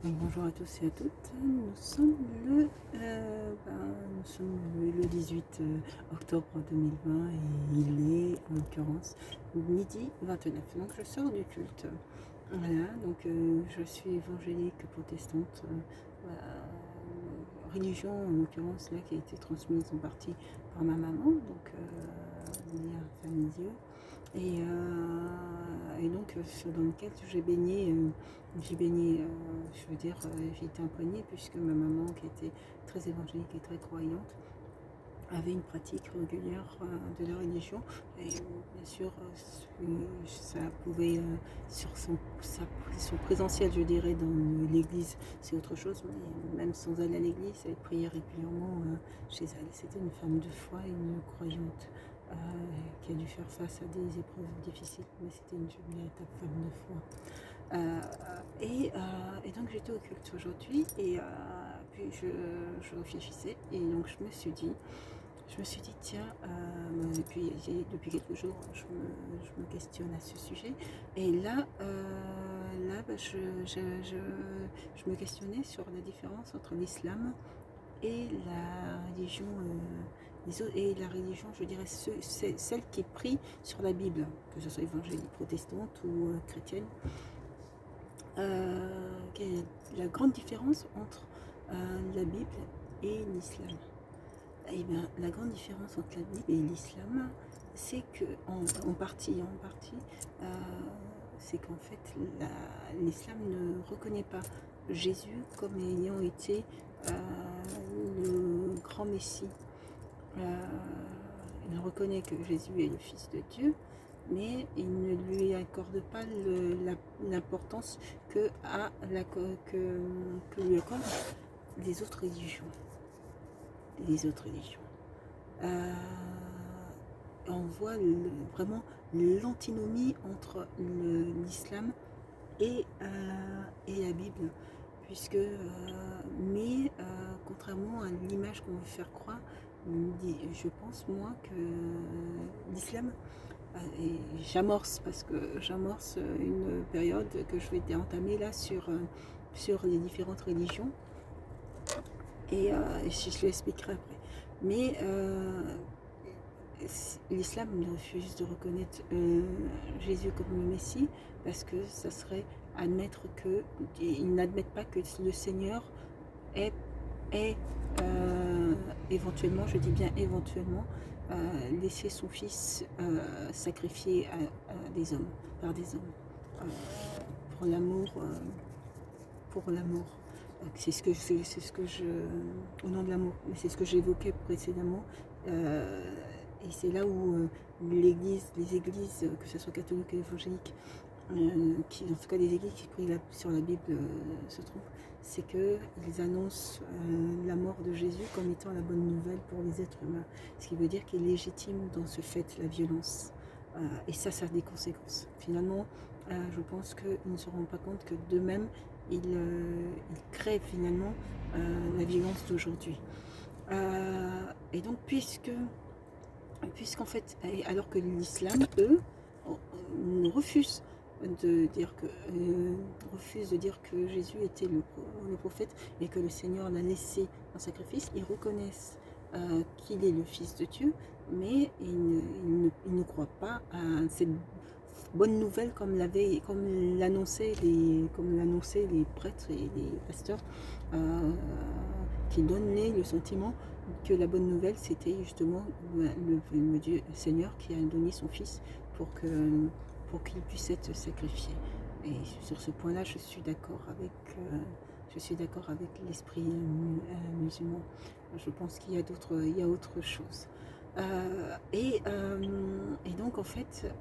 Bonjour à tous et à toutes, nous sommes le 18 octobre 2020 et il est en l'occurrence midi 29, donc je sors du culte. Voilà, donc je suis évangélique protestante, religion en l'occurrence là qui a été transmise en partie par ma maman, donc lien familiaux. Et donc dans lequel j'ai baigné, je veux dire, j'ai été imprégnée puisque ma maman qui était très évangélique et très croyante avait une pratique régulière de la religion et bien sûr ça pouvait son présentiel je dirais dans l'église c'est autre chose, mais même sans aller à l'église elle priait régulièrement chez elle. C'était une femme de foi, une croyante qui a dû faire face à des épreuves difficiles, mais c'était une véritable femme de foi. Et donc j'étais au culte aujourd'hui et puis je réfléchissais et donc je me suis dit tiens, depuis quelques jours je me questionne à ce sujet et là je me questionnais sur la différence entre l'islam et la religion, et la religion, je dirais, celle qui prie sur la Bible, que ce soit évangélique, protestante ou chrétienne. Quelle est la grande différence entre la Bible et l'islam? Eh bien, la grande différence entre la Bible et l'islam, c'est que, en partie, c'est qu'en fait, l'islam ne reconnaît pas Jésus comme ayant été le grand Messie. Il reconnaît que Jésus est le Fils de Dieu, mais il ne lui accorde pas l'importance que lui accordent les autres religions. On voit vraiment l'antinomie entre l'islam et la Bible, puisque contrairement à l'image qu'on veut faire croire, je pense moi que l'islam, et j'amorce parce que j'amorce une période que je vais entamer là sur les différentes religions et je l'expliquerai après. Mais l'islam refuse de reconnaître Jésus comme le Messie parce que ça serait admettre que ils n'admettent pas que le Seigneur est éventuellement, je dis bien éventuellement, laisser son fils sacrifié à des hommes, par des hommes, pour l'amour, c'est ce que je, au nom de l'amour, mais c'est ce que j'évoquais précédemment, et c'est là où les églises, que ce soit catholiques ou évangéliques, en tout cas les églises qui prient sur la Bible se trompent, c'est qu'ils annoncent la mort de Jésus comme étant la bonne nouvelle pour les êtres humains, ce qui veut dire qu'ils légitiment dans ce fait la violence, et ça a des conséquences. Finalement, je pense qu'ils ne se rendent pas compte que d'eux-mêmes, ils créent finalement la violence d'aujourd'hui. Et donc puisqu'en fait, alors que l'islam, eux, refusent de dire que Jésus était le prophète et que le Seigneur l'a laissé en sacrifice, ils reconnaissent qu'il est le Fils de Dieu, mais ils ne croient pas à cette bonne nouvelle comme l'annonçaient les prêtres et les pasteurs, qui donnaient le sentiment que la bonne nouvelle c'était justement le Dieu le Seigneur qui a donné son Fils pour qu'il puisse être sacrifié. Et sur ce point là je suis d'accord avec l'esprit musulman. Je pense qu'il y a autre chose, et donc en fait